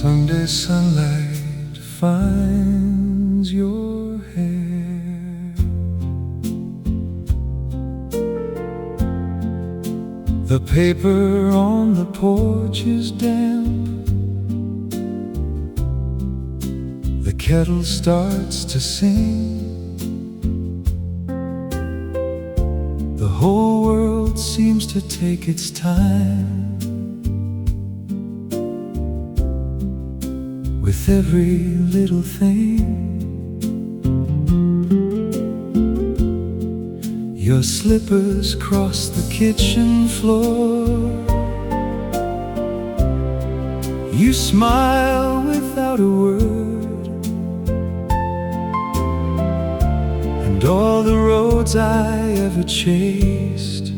Sunday sunlight finds your hair. The paper on the porch is damp. The kettle starts to sing. The whole world seems to take its time with every little thing. Your slippers cross the kitchen floor. You smile without a word, and all the roads I ever chased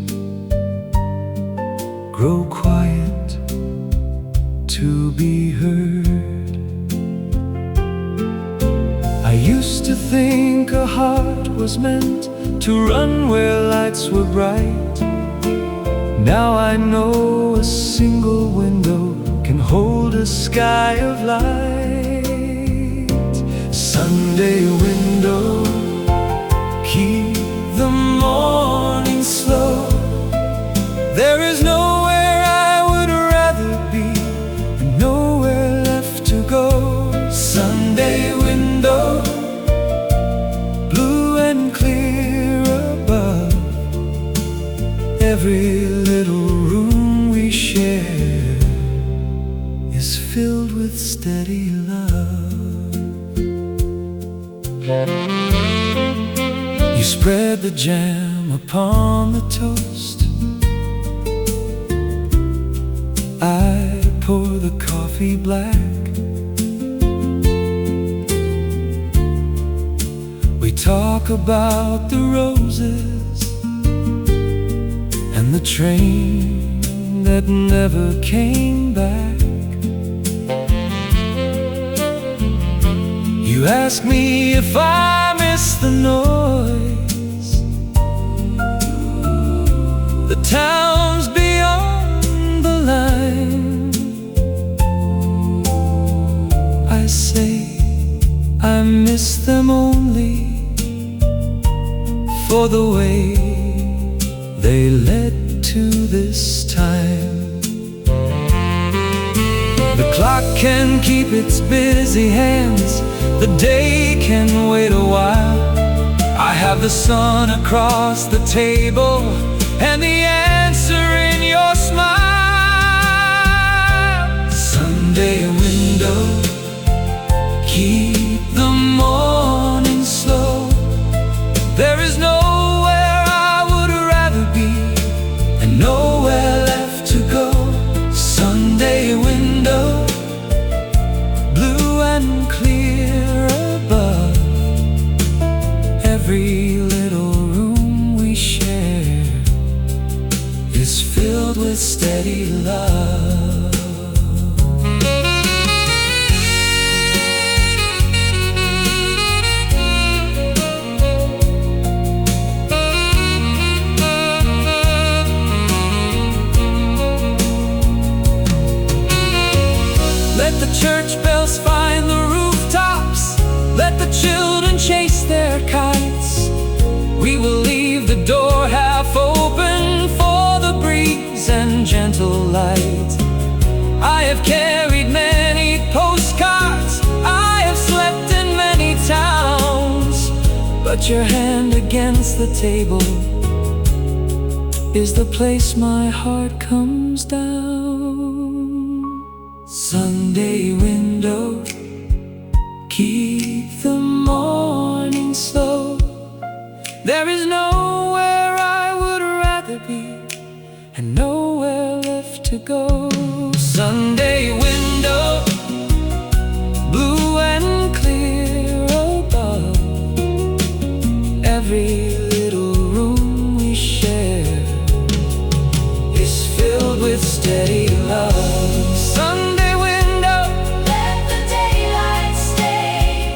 grow quiet to be heard. I used to think a heart was meant to run where lights were bright. Now I know a single window can hold a sky of light. Sunday window, keep the morning slow. There is nowhere I would rather be, and nowhere left to go. Sunday window, blue and clear above. Every little room we share is filled with steady love. You spread the jam upon the toast. I pour the coffee black. We talk about the roses and the train that never came back. You ask me if I miss the noise, the towns beyond the line. I say I miss them only for the way they led to this time. The clock can keep its busy hands, the day can wait a while. I have the sun across the table and the answer in your smile. Sunday window, keep the morning slow. There is nowhere I would rather be, and nowhere left to go. Sunday window, blue and clear above. Every little room we share is filled with steady love. Let the church bells find the rooftops. Let the children chase their kites. We will leave the door half open for the breeze and gentle light. I have carried many postcards, I have slept in many towns, but your hand against the table is the place my heart comes down. Sunday window, keep the morning slow. There is nowhere I would rather be, and nowhere left to go. Sunday window, blue and clear above. Every little room we share is filled with steady love. Sunday window, let the daylight stay.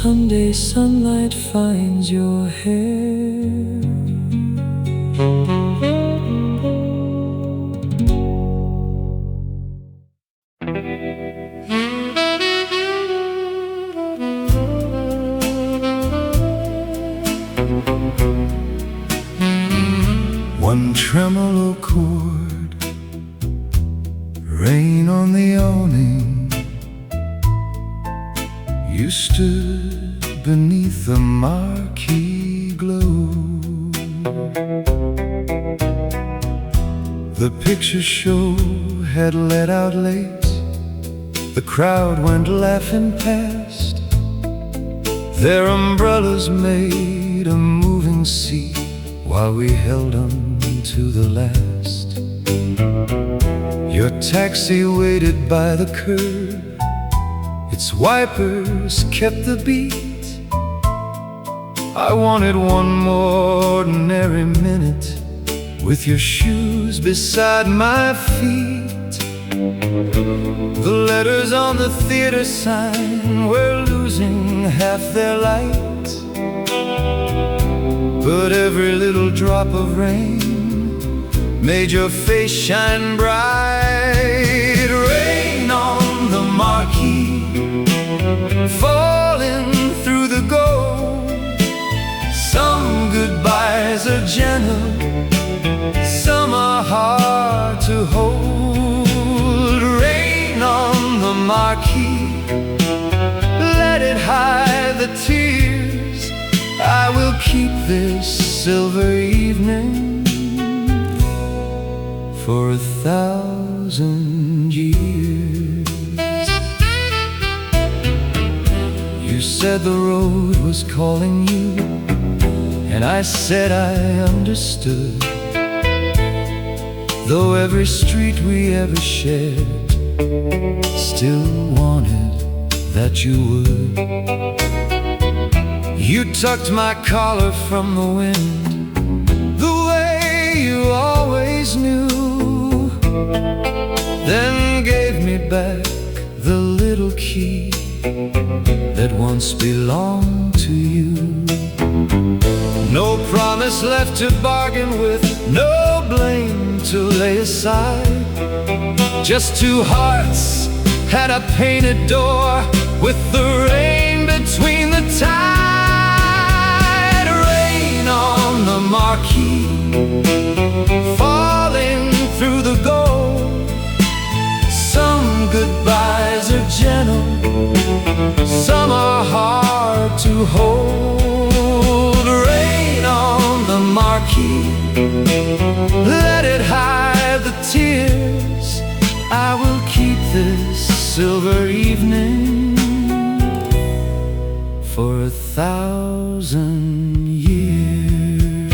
Sunday sunlight finds your hair. One tremolo chord, rain on the awning. You stood beneath the marquee glow. The picture show had let out late. The crowd went laughing past. Their umbrellas made a moving sea while we held on to the last. Your taxi waited by the curb. Its wipers kept the beat. I wanted one more ordinary minute with your shoes beside my feet. The letters on the theater sign were losing half their light, but every little drop of rain made your face shine bright. Rain on the marquee, falling through the gold. Some goodbyes are gentle, some are hard to hold. Rain on the marquee, let it hide the tears. I will keep this silver evening for 1,000 years. You said the road was calling you, and I said I understood. Though every street we ever shared still wanted that you would. You tucked my collar from the wind, the way you always knew, then gave me back the little key that once belonged to you. No promise left to bargain with, no blame to lay aside. Just two hearts at a painted door with the rain between the tide. Rain on the marquee, falling through the gold. Some goodbyes are gentle, some are hard to hold. Rain on the marquee, let it hide the tears. I will keep this silver evening for 1,000 years.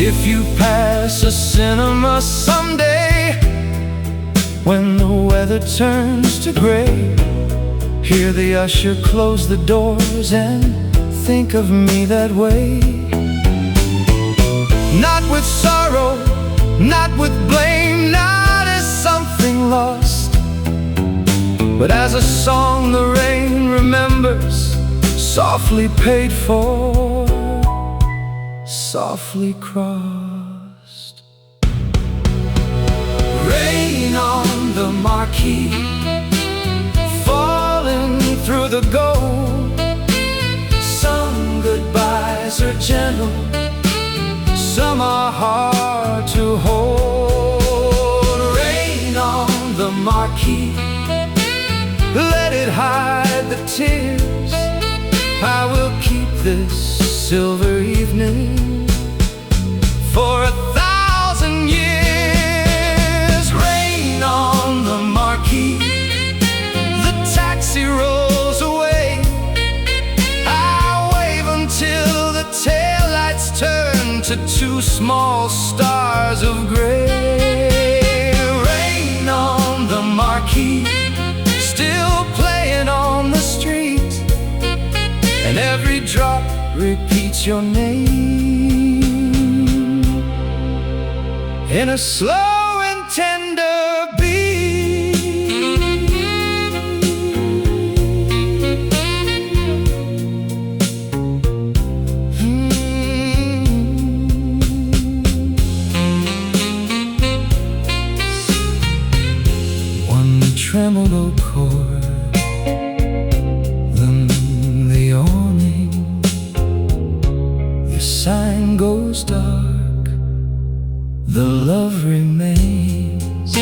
If you pass a cinema someday, when the weather turns to gray, hear the usher close the doors and think of me that way. Not with sorrow, not with blame, not as something lost, but as a song the rain remembers, softly paid for, softly crossed. Rain on the marquee, falling through the gold. Some goodbyes are gentle, some are hard to hold. Rain on the marquee, let it hide the tears. I will keep this silver evening for 1,000 years. Rain on the marquee, the taxi rolls away. I wave until the taillights turn to two small stars of gray. Rain on the marquee, still playing on the repeats your name in a slow and tender beat. One tremolo chord, then the awning. The sign goes dark, the love remains.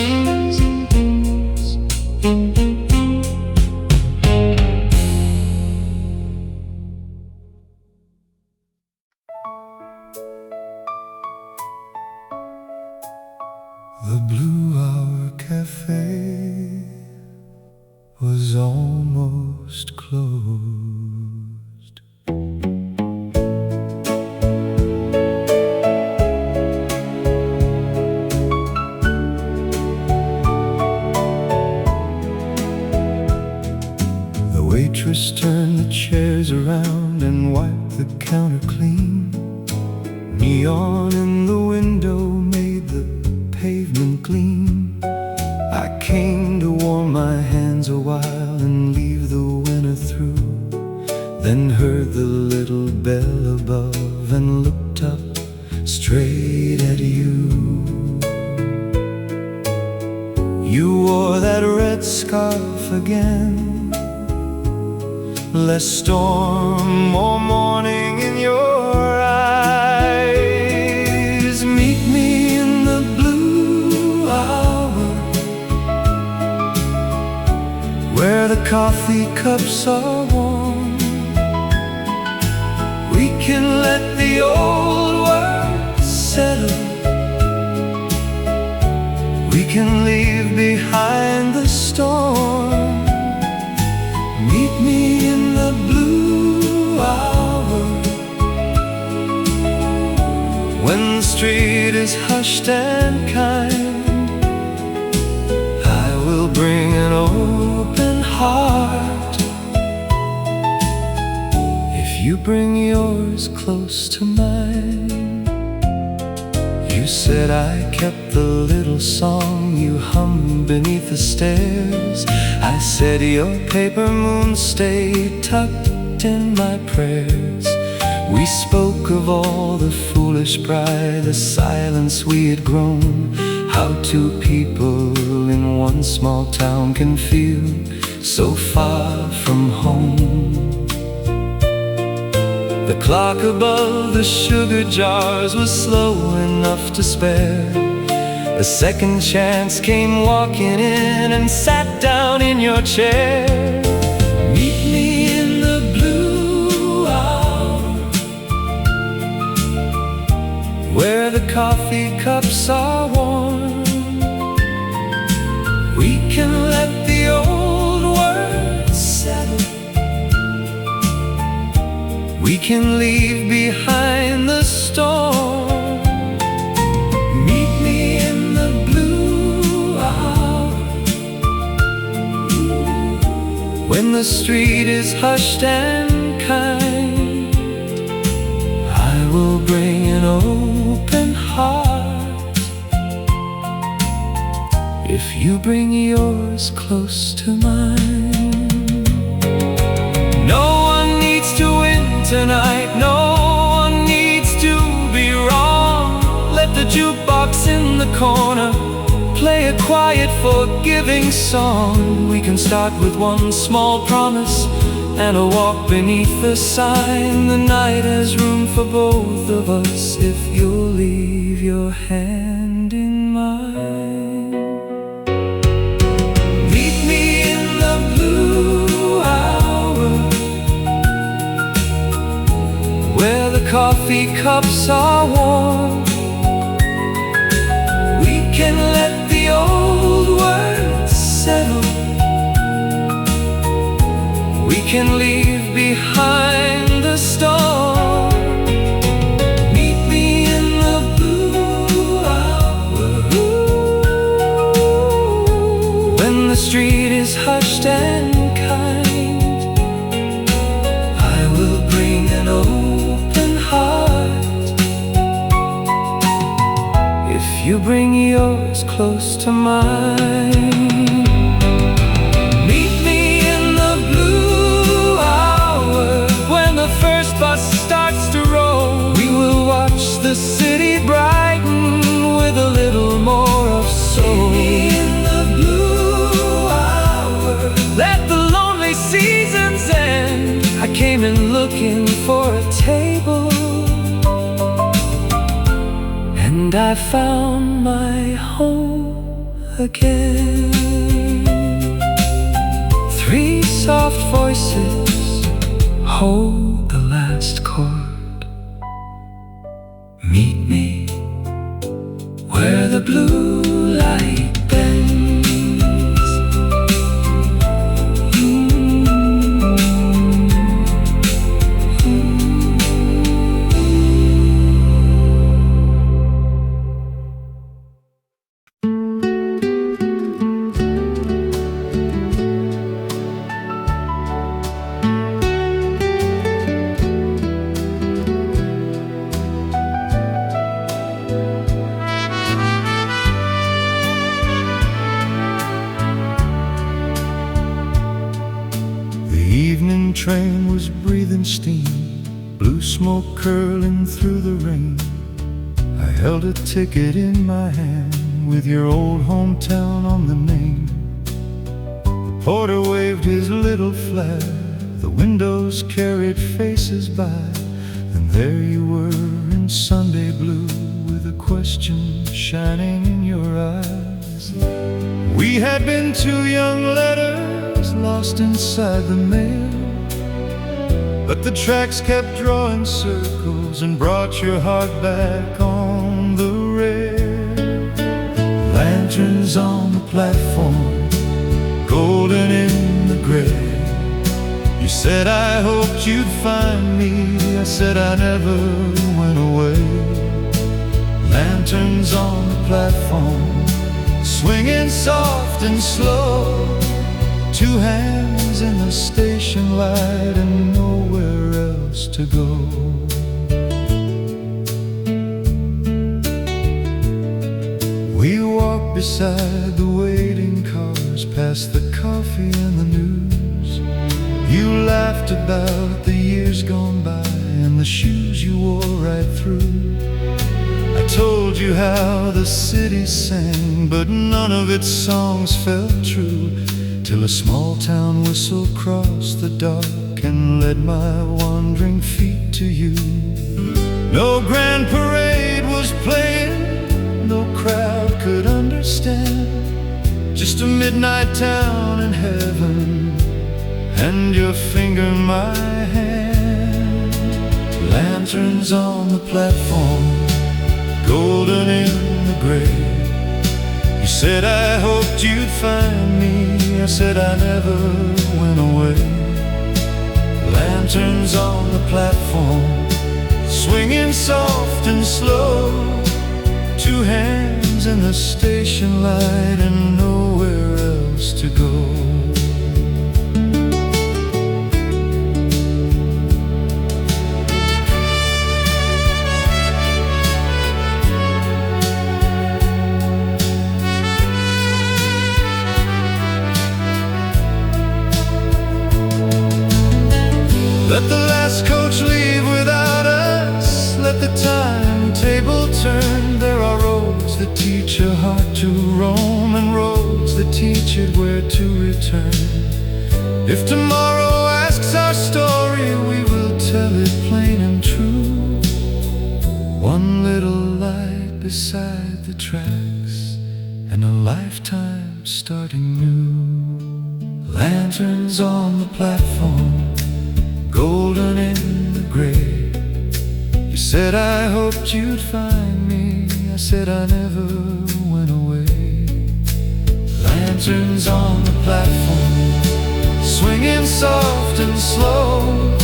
The Blue Hour Cafe was almost closed. The waitress turned the chairs around and wiped the counter clean. Neon in the window made the pavement gleam. I came to warm my hands a while and leave the winter through. Then heard the little bell above and looked up straight at you. You wore that red scarf again, less storm, more morning in your eyes. Meet me in the blue hour, where the coffee cups are warm. We can let the old world settle. We can leave behind the storm. Meet me in the blue hour, when the street is hushed and kind. I will bring an open heart, if you bring yours close to mine. You said I kept the little song you hummed beneath the stairs. I said your paper moon stayed tucked in my prayers. We spoke of all the foolish pride, the silence we had grown. How two people in one small town can feel so far from home. The clock above the sugar jars was slow enough to spare. A second chance came walking in and sat down in your chair. Meet me in the blue hour, where the coffee cups are warm. We can let the old words settle. We can leave behind the storm. Meet me in the blue hour, when the street is hushed and kind. I will bring an open heart, if you bring yours close to mine. No one needs to win tonight, no one needs to be wrong. Let the jukebox in the corner play a quiet, forgiving song. We can start with one small promise and a walk beneath the sign. The night has room for both of us, if you'll leave your hand in mine. Meet me in the blue hour, where the coffee cups are warm. We can let the old words settle. We can leave behind the storm. Meet me in the blue hour, when the street is hushed and kind. I will bring an old bring yours close to mine. Meet me in the blue hour when the first bus starts to roll. We will watch the city brighten with a little more of soul. Meet me in the blue hour, let the lonely seasons end. I came in looking for a table, and I found my home again. Three soft voices hold the last chord. Meet me where the blue light bends. Train was breathing steam, blue smoke curling through the rain. I held a ticket in my hand with your old hometown on the name. The porter waved his little flag, the windows carried faces by, and there you were in Sunday blue with a question shining in your eyes. We had been two young letters lost inside the mail, but the tracks kept drawing circles and brought your heart back on the rail. Lanterns on the platform, golden in the gray. You said I hoped you'd find me, I said I never went away. Lanterns on the platform, swinging soft and slow. Two hands in the station light and nowhere else to go. We walked beside the waiting cars, past the coffee and the news. You laughed about the years gone by and the shoes you wore right through. I told you how the city sang, but none of its songs felt true, till a small town whistle crossed the dark and led my wandering feet to you. No grand parade was playing, no crowd could understand, just a midnight town in heaven and your finger in my hand. Lanterns on the platform, golden in the gray. You said I hoped you'd find me, I said I never went away. Lanterns on the platform, swinging soft and slow. Two hands in the station light and nowhere else to go. Let the last coach leave without us, let the timetable turn. There are roads that teach a heart to roam, and roads that teach it where to return. If tomorrow asks our story, we will tell it plain and true. One little light beside the tracks, and a lifetime starting new. Lanterns on the platform, golden in the gray. You said I hoped you'd find me, I said I never went away. Lanterns on the platform, swinging soft and slow.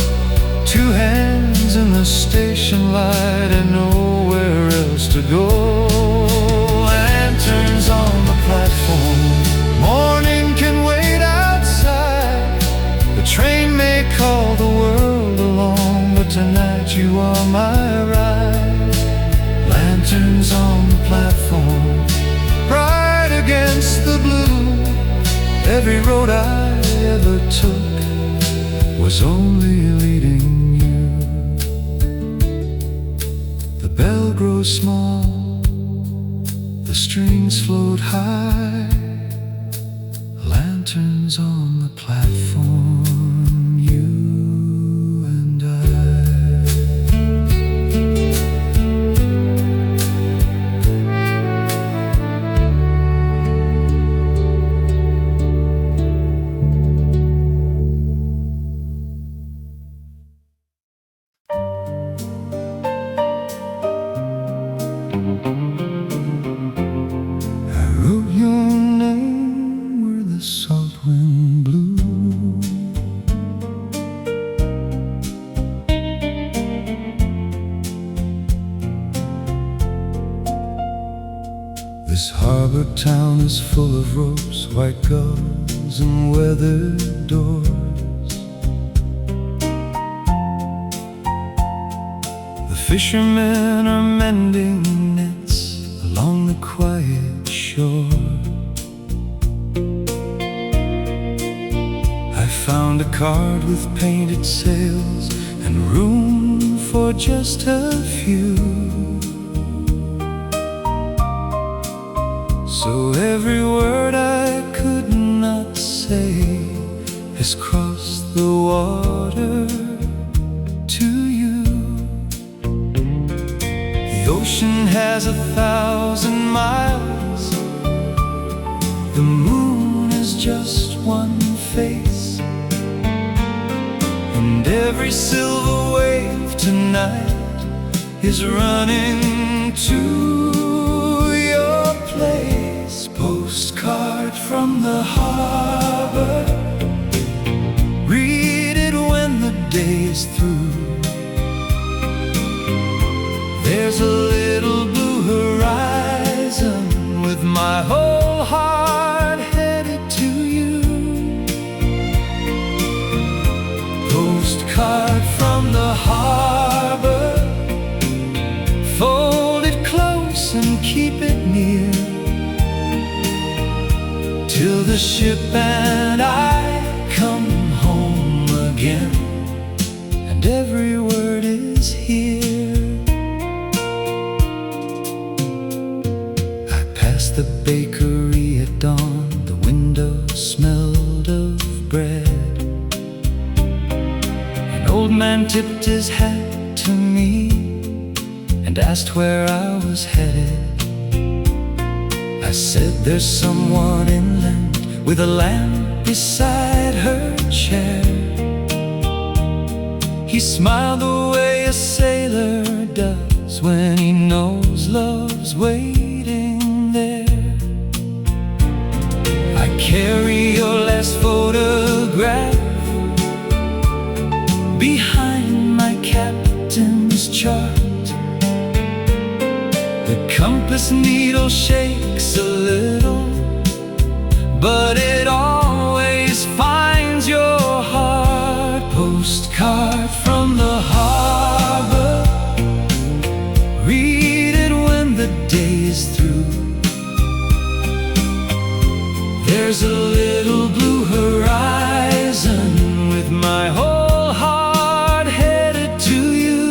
Two hands in the station light and nowhere else to go. Lanterns on the platform, morning can wait outside. The train may call the world along, but tonight you are my ride. Lanterns on the platform, Every road I ever took was only leading you. The bell grows small, the strings float high, lanterns on the platform, you and I wrote your name where the salt wind blew. This harbor town is full of ropes, white gulls and weathered doors. The fishermen are mending nets along the quiet shore. I found a card with painted sails and room for just a few. So every word I could not say has crossed the water to you. The ocean has 1,000 miles. The moon is just one face, and every silver wave tonight is running to your place. Postcard from the harbor, read it when the day is through. There's a little blue horizon with my whole heart headed to you. Postcard from the harbor, fold it close and keep it near, till the ship and I come home again, and every word is here. I passed the bakery at dawn, the window smelled of bread. An old man tipped his hat to me and asked where I was headed. I said there's someone inland with a lamp beside her chair. He smiled the way a sailor does when he knows love's waiting there. I carry your last photograph behind my captain's chart. The compass needle shakes a little, but it always finds your heart. Postcard from the harbor, read it when the day is through. There's a little blue horizon with my whole heart headed to you.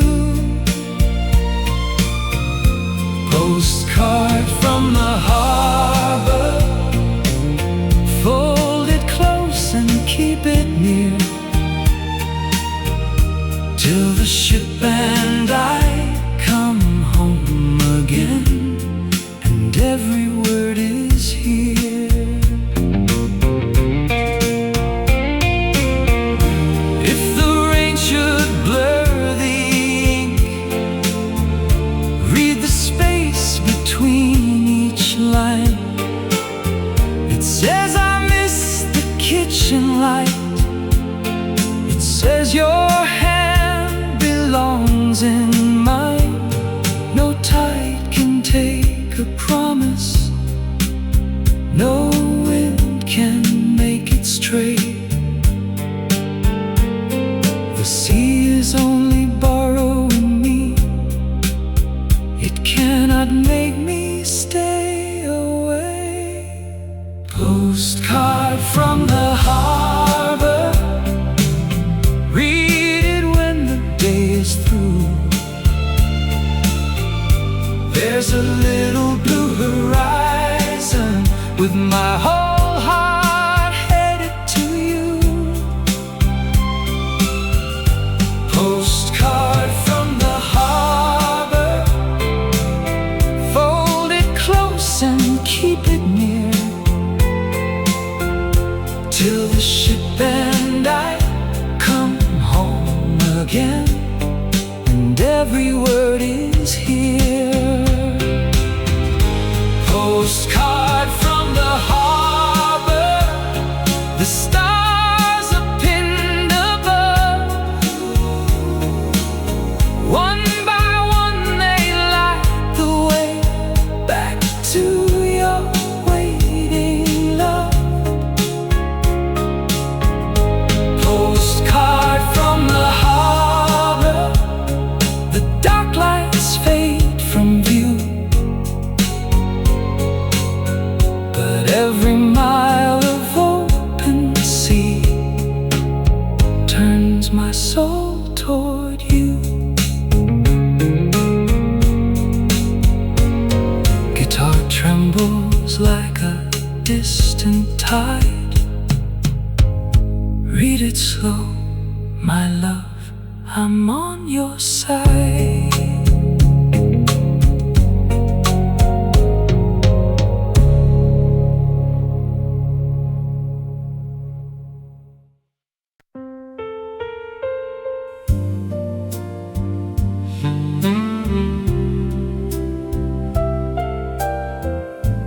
Postcard from the harbor, fold it close and keep it near, till the ship and I come home again, and every word is here. every word is here. Postcard from the harbor, the stars are pinned above. One by one they light the way back to your waiting love. Postcard from the harbor, the dark lights fade from view, but every mile of open sea turns my soul toward you. Guitar trembles like a distant tide. Read it slow, my love, I'm on your side.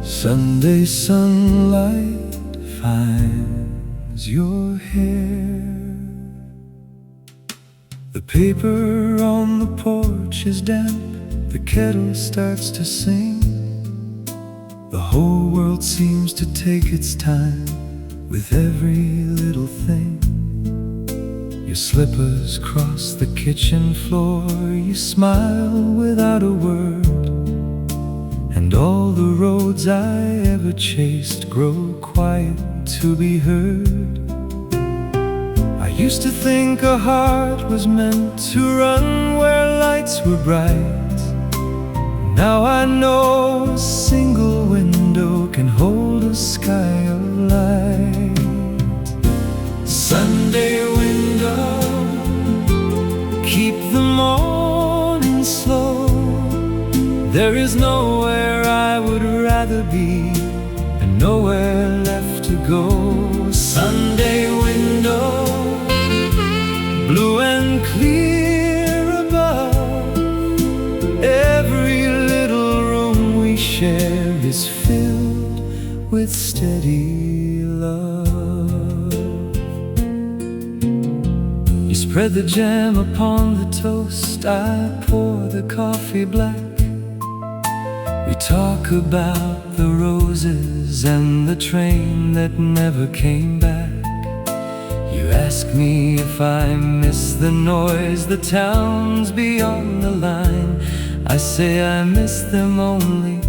Sunday sunlight finds your hair. The paper on the porch is damp. The kettle starts to sing. The whole world seems to take its time with every little thing. Your slippers cross the kitchen floor. You smile without a word, and all the roads I ever chased grow quiet to be heard. I used to think a heart was meant to run where lights were bright. Now I know a single window can hold a sky of light. Sunday window, keep the morning slow. There is nowhere I would rather be, and nowhere left to go. Sunday window, blue and clear above. Every little room we share is filled with steady love. You spread the jam upon the toast, I pour the coffee black. We talk about the roses and the train that never came back. You ask me if I miss the noise, the towns beyond the line. I say I miss them only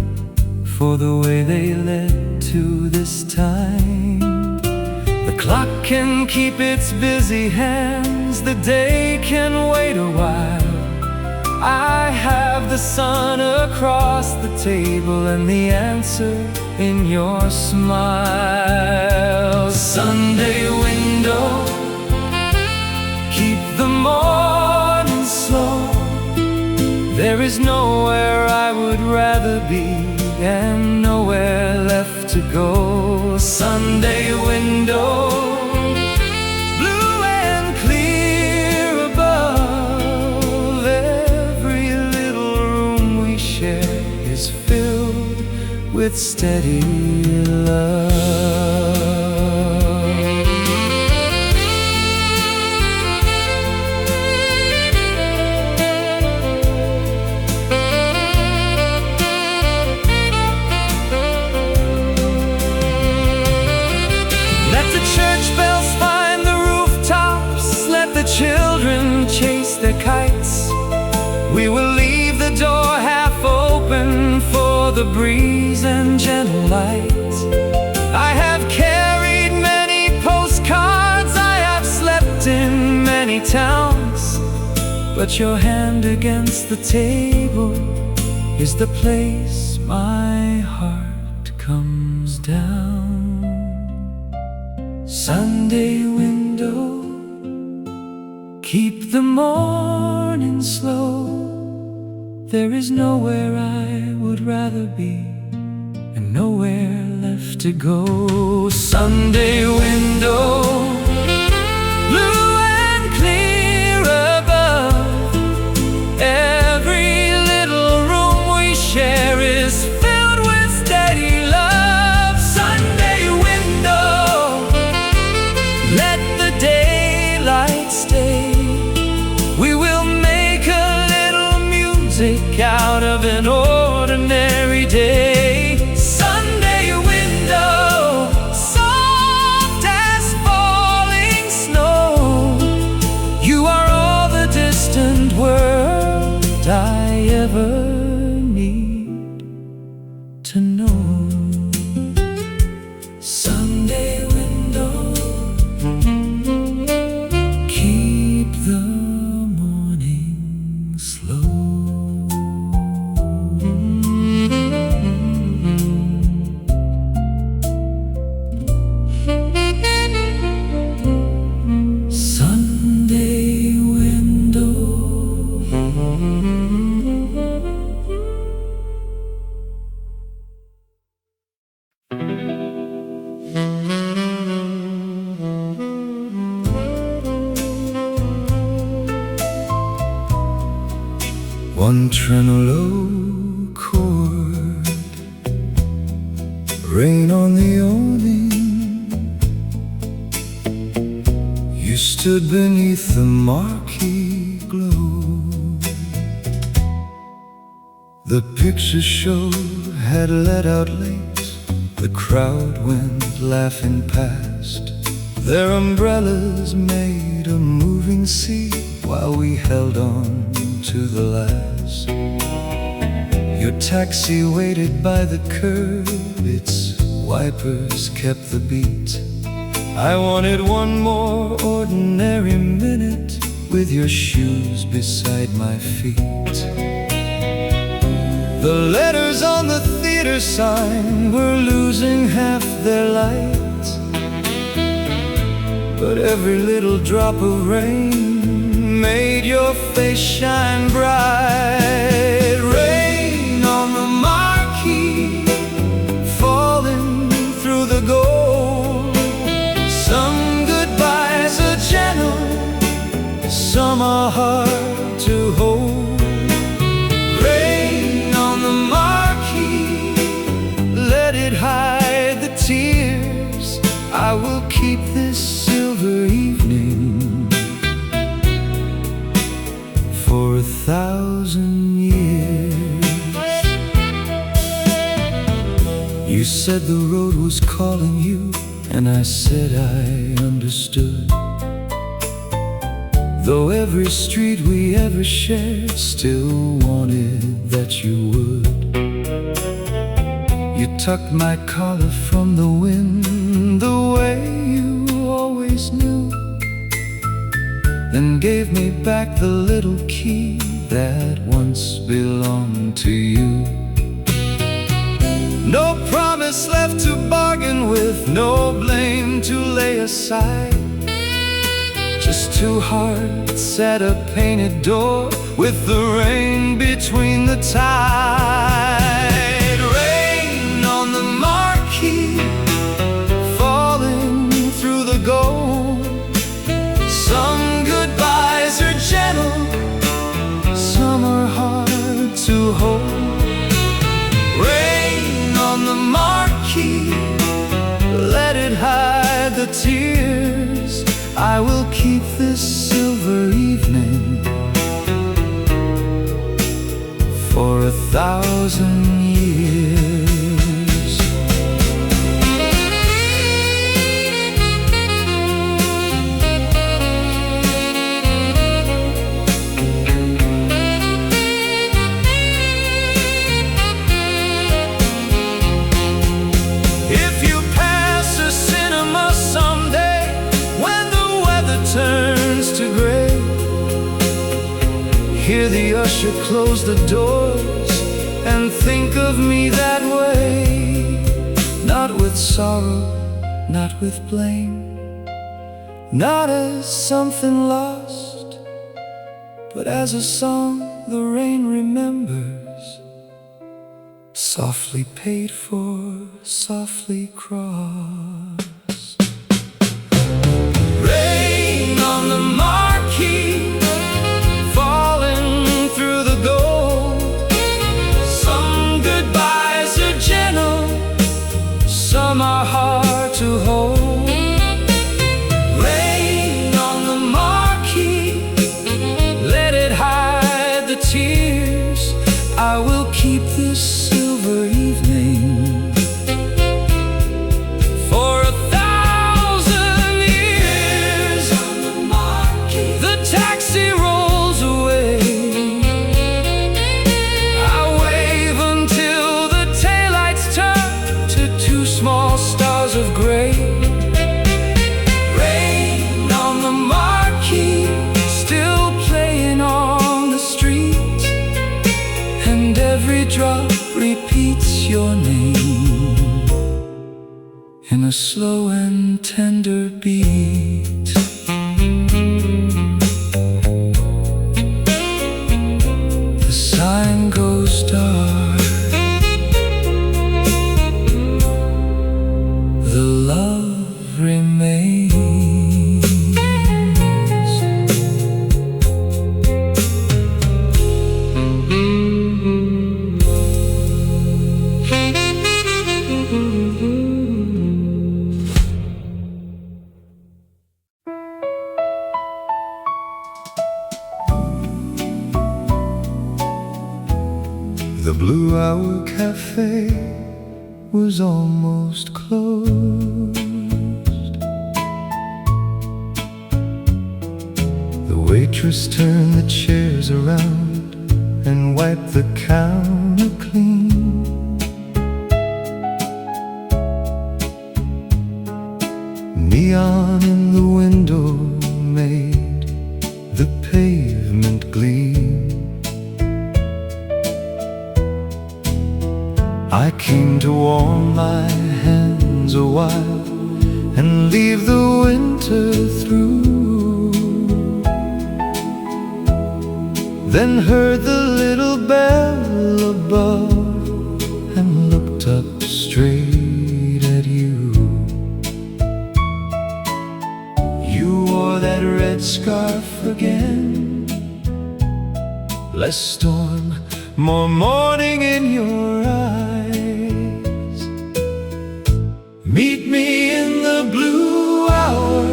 for the way they led to this time. The clock can keep its busy hands, the day can wait a while. I have the sun across the table and the answer in your smile. Sunday window, keep the morning slow. There is nowhere I would rather be, and nowhere left to go. Sunday window, blue and clear above. Every little room we share is filled with steady love. Children chase their kites. We will leave the door half open for the breeze and gentle light. I have carried many postcards, I have slept in many towns, but your hand against the table is the place my heart comes down. Sunday window, keep the morning slow. There is nowhere I would rather be, and nowhere left to go. Sunday window, blue and clear above. one tremolo chord, rain on the awning. You stood beneath the marquee glow. The picture show had let out late. The crowd went laughing past. Their umbrellas made a moving sea while we held on to the last. Your taxi waited by the curb. Its wipers kept the beat. I wanted one more ordinary minute with your shoes beside my feet. The letters on the theater sign were losing half their light, but every little drop of rain made your face shine bright. Rain on the marquee, falling through the gold. Some goodbyes are gentle, some are hard to hold. Rain on the marquee, let it hide the tears. I will keep this silver evening for 1,000 years. You said the road was calling you, and I said I understood. Though every street we ever shared still wanted that you would. You tucked my collar from the wind the way you always knew, then gave me back the little key that once belonged to you. No promise left to bargain with, no blame to lay aside. Just two hearts at a painted door with the rain between the tide. Rain on the marquee, falling through the gold. Some goodbyes are gentle, some are hard to hold. Rain on the marquee, let it hide the tears. I will keep this silver evening for 1,000 years. If you pass a cinema someday when the weather turns to gray, hear the usher close the doors and think of me that way. Not with sorrow, not with blame, not as something lost, but as a song the rain remembers, softly paid for, softly crossed. Rain on the marquee, falling through the gold. Some goodbyes are gentle, some are hard to hold. Rain on the marquee, let it hide the tears. I will keep this silver evening for The Blue Hour Cafe was almost closed. The waitress turned the chairs around and wiped the counter clean. Neon in the window made the pavement gleam. I came to warm my hands a while and leave the winter through. Then heard the little bell above and looked up straight at you. You wore that red scarf again, less storm, more morning in your eyes. Meet me in the blue hour,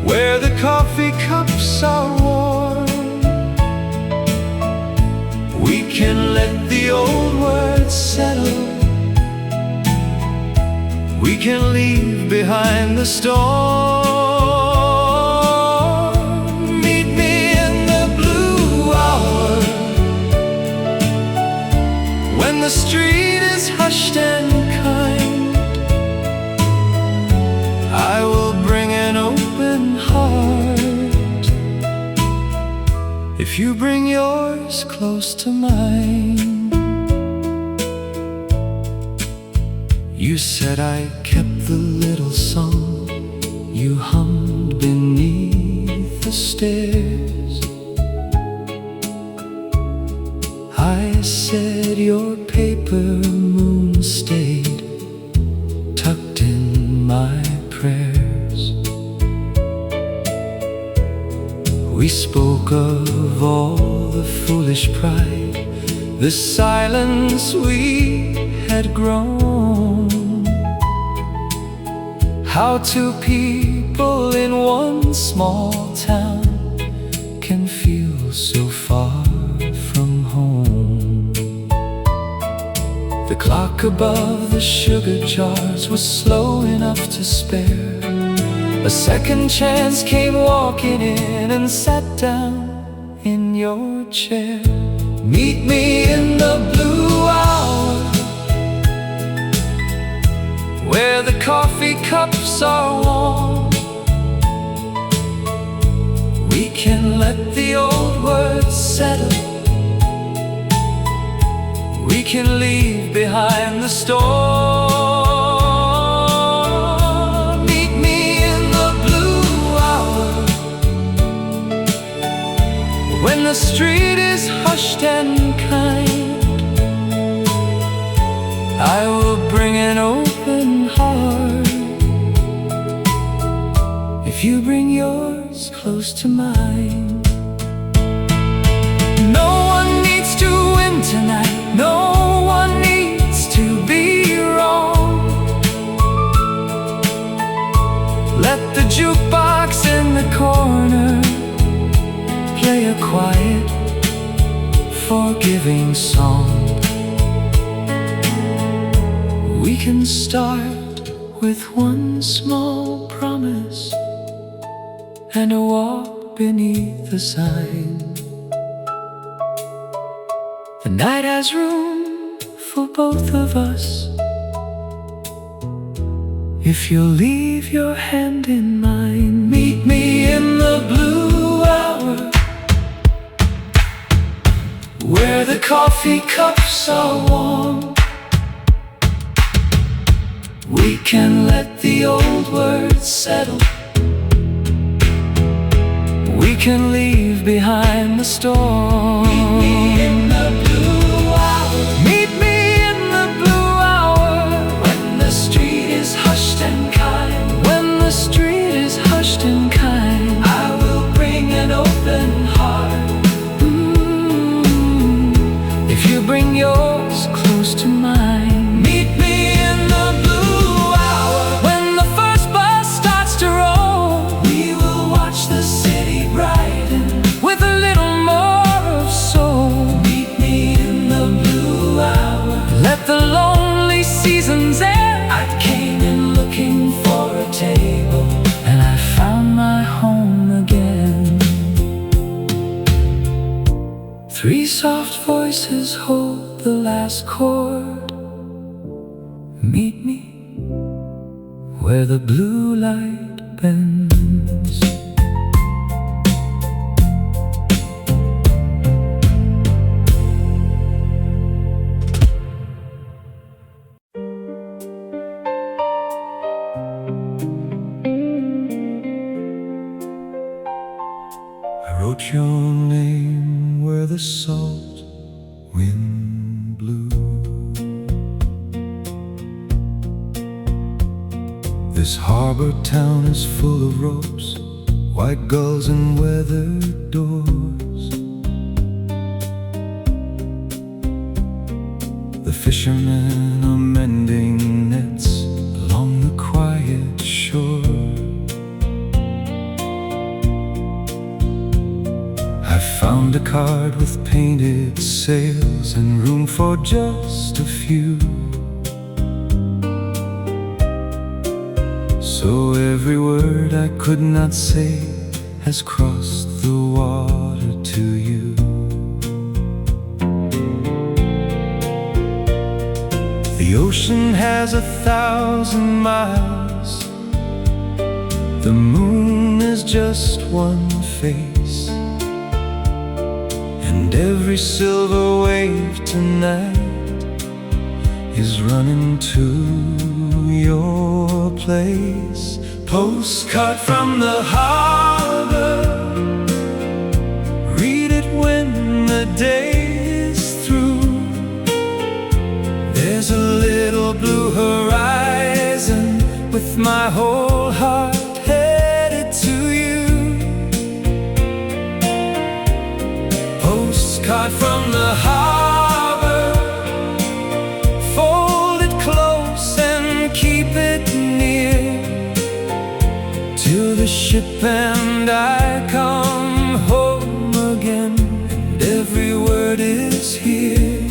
where the coffee cups are warm. We can let the old words settle. We can leave behind the storm. Meet me in the blue hour, when the street is hushed and kind. I will bring an open heart, if you bring yours close to mine. You said I kept the little song you hummed beneath the stairs. I said your paper moon stayed tucked in my prayers. We spoke of all the foolish pride, the silence we had grown. How two people in one small town can feel so far from home. The clock above the sugar jars was slow enough to spare. A second chance came walking in and sat down in your chair. Meet me in the blue hour, where the coffee cups are warm. We can let the old words settle. We can leave behind the storm. Meet me in the blue hour, when the street is hushed and kind. I will bring an open heart, if you bring yours close to mine. No one needs to win tonight, no one needs to be wrong. Let the jukebox in the corner play a quiet, forgiving song. We can start with one small promise and a walk beneath the sign. The night has room for both of us, if you'll leave your hand in mine. Meet me in the blue hour, where the coffee cups are warm. We can let the old words settle. We can leave behind the storm. Meet me in the blue hour. Meet me in the blue hour, when the street is hushed and kind. When the street is hushed and kind. I will bring an open heart, if you bring yours close to mine. Meet me in the blue hour, when the first bus starts to roll. We will watch the city brighten with a little more of soul. soft voices hold the last chord. Meet me where the blue light bends. I wrote your name where the salt wind blew. This harbor town is full of ropes, white gulls and weathered doors. The fishermen are mending nets along the quiet shore. I found a card with painted sails and room for just a few. So every word I could not say has crossed the water to you. The ocean has 1,000 miles. The moon is just one face, and every silver wave tonight is running to your place. Postcard from the harbor, read it when the day is through. There's a little blue horizon with my whole heart headed to you. Postcard from the harbor, fold it close and keep it near, till the ship and I come home again, and every word is here.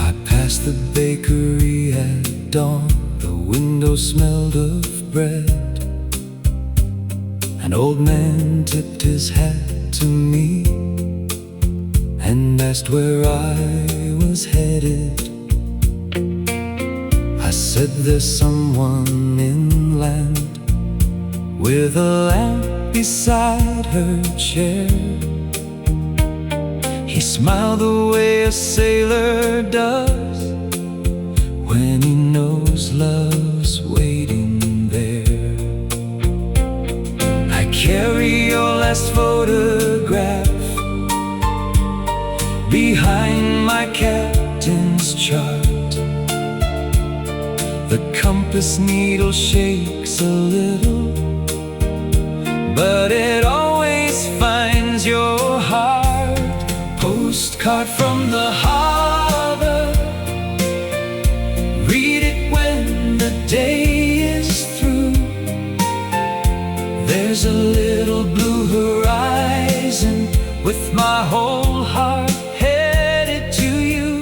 I passed the bakery at dawn, the window smelled of bread. An old man tipped his hat to me and asked where I was headed. I said there's someone inland with a lamp beside her chair. He smiled the way a sailor does when he knows love's waiting there. I carry your last photograph behind my captain's chart. The compass needle shakes a little, but it always finds your heart. Postcard from the harbor, read it when the day is through. There's a little blue horizon with my whole heart headed to you.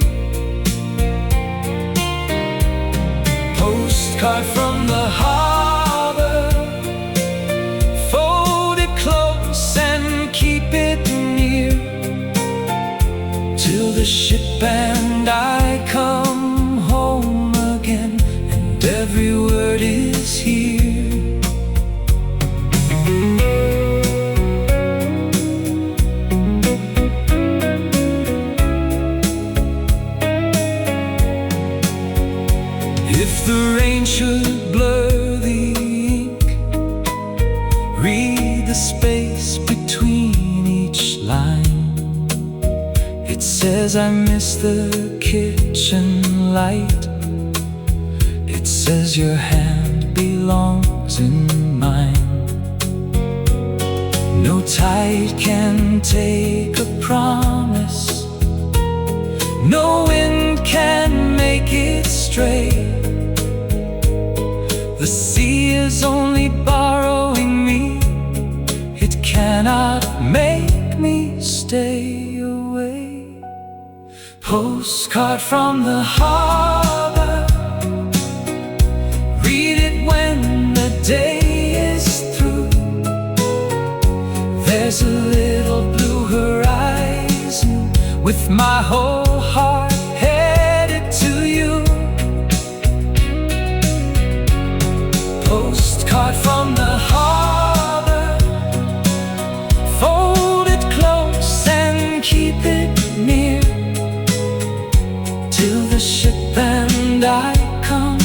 Postcard from the harbor, fold it close and keep it near, till the ship and I come home again, and every word is here. If the rain should blur the ink, read the space between each line. It says I miss the kitchen light. It says your hand belongs in mine. No tide can take a promise, no wind can make it stray. The sea is only borrowing me, it cannot make me stay away. Postcard from the harbor, read it when the day is through. There's a little blue horizon with my whole heart headed to you. Postcard from the harbor, fold it close and keep it near, till the ship and I come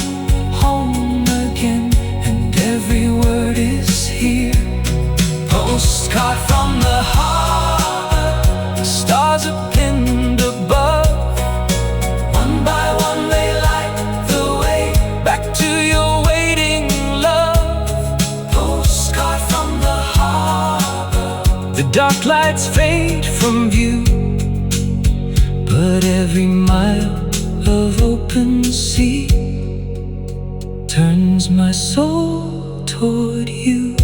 home again, and every word is here. Postcard from the harbor, the stars are pinned above. One by one they light the way back to your waiting love. Postcard from the harbor. The dark lights fade from view, but every mile of open sea turns my soul toward you.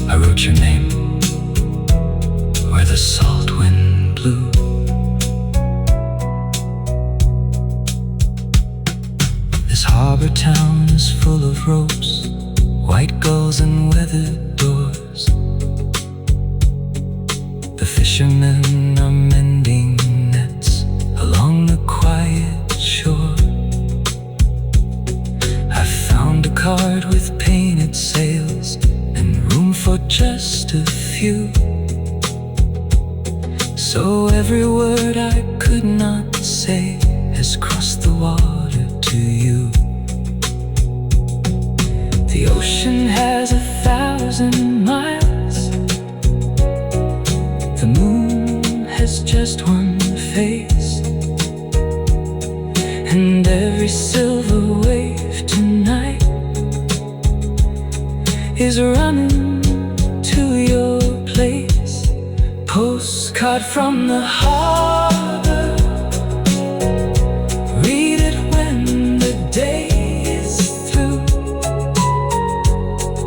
I wrote your name where the salt wind blew. This harbor town is full of ropes, white gulls and weathered doors. The fishermen are mending nets along the quiet shore. I found a card with painted sails and room for just a few. So every word I could not say has crossed the water to you. The ocean has 1,000 miles. The moon has just one face, and every silver wave tonight is running to your place. Postcard from the harbor, read it when the day is through.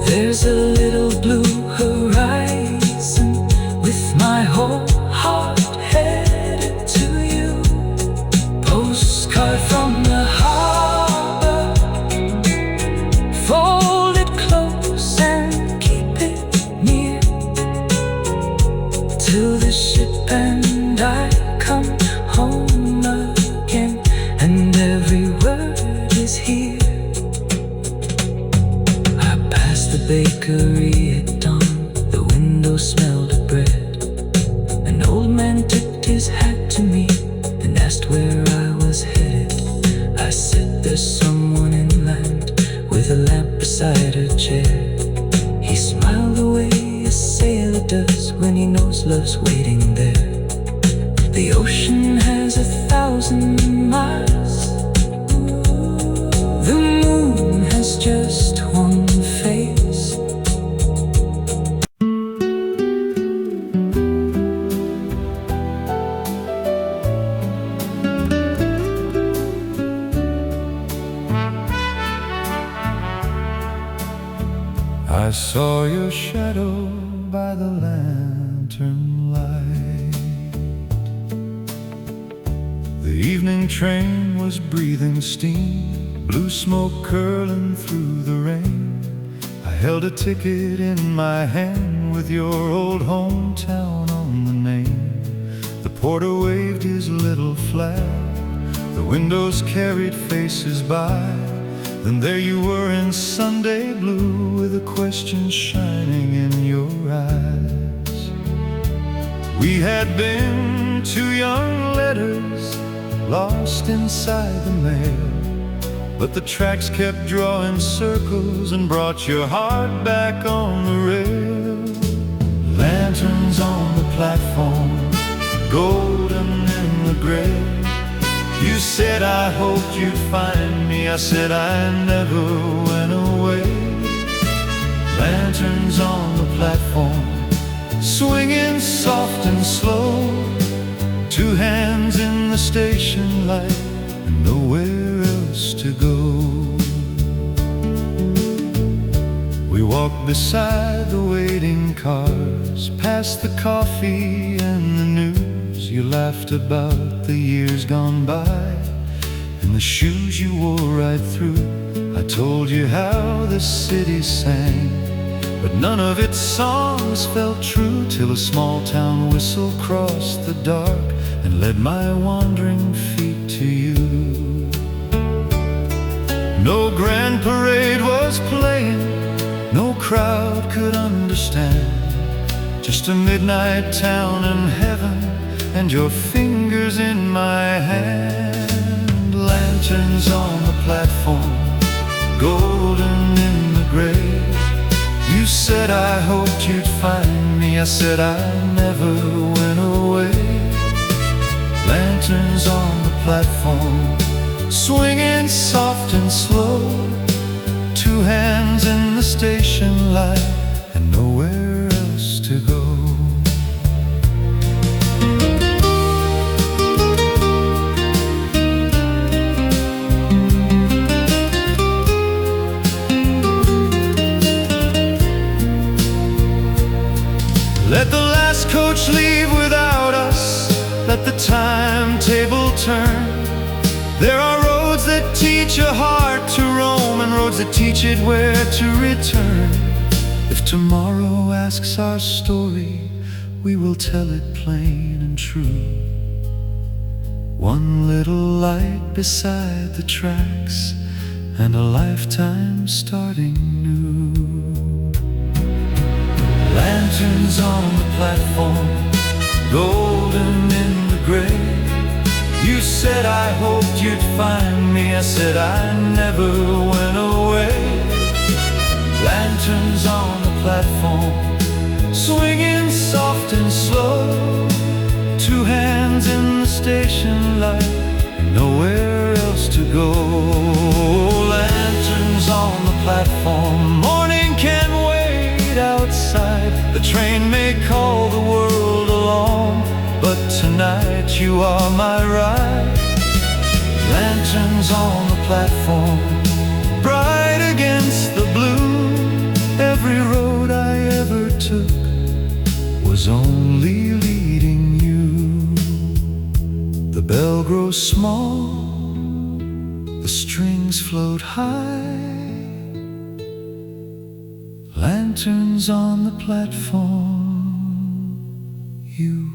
There's a little blue horizon with my whole heart headed to you. Postcard from the harbor, fold it close and keep it near, till the ship and I come home again, and every word is here. I passed the bakery at dawn, the window smelled of bread. An old man tipped his hat to me and asked where I was headed. I said there's someone inland with a lamp beside her chair. He smiled the way a sailor does when he knows love's waiting there. The ocean has 1,000 miles. The moon has just one face. I saw your shadow by the lantern light. The evening train was breathing steam, blue smoke curling through the rain. I held a ticket in my hand with your old hometown on the name. The porter waved his little flag, the windows carried faces by. Then there you were in Sunday blue, with a question shining in your eyes. We had been two young letters lost inside the mail, but the tracks kept drawing circles and brought your heart back on the rail. Lanterns on the platform, golden in the gray. You said I hoped you'd find me, I said I never went away. Lanterns on the platform, swinging soft and slow. Two hands in the station light, and nowhere else to go. We walked beside the waiting cars, past the coffee and the news. You laughed about the years gone by and the shoes you wore right through. I told you how the city sang, but none of its songs felt true, till a small town whistle crossed the dark and led my wandering feet to you. No grand parade was playing, no crowd could understand, just a midnight town and heaven, and your fingers in my hand. Lanterns on the platform, golden in the gray. You said I hoped you'd find me, I said I never went away. Lanterns on the platform, swinging soft and slow, two hands in the station light and nowhere else to go. Let the last coach leave without us, let the timetable turn. There are roads that teach a heart to roam, and roads that teach it where to return. If tomorrow asks our story, we will tell it plain and true. One little light beside the tracks, and a lifetime starting new. Lanterns on the platform, golden in the gray. You said I hoped you'd find me, I said I never went away. Lanterns on the platform, swinging soft and slow, two hands in the station light, nowhere else to go. Lanterns on the platform, morning can wait outside. The train may call the world along, but tonight you are my ride. Lanterns on the platform, bright against the blue. Every road I ever took was only leading you. The bell grows small, the strings float high. Lanterns on the platform, you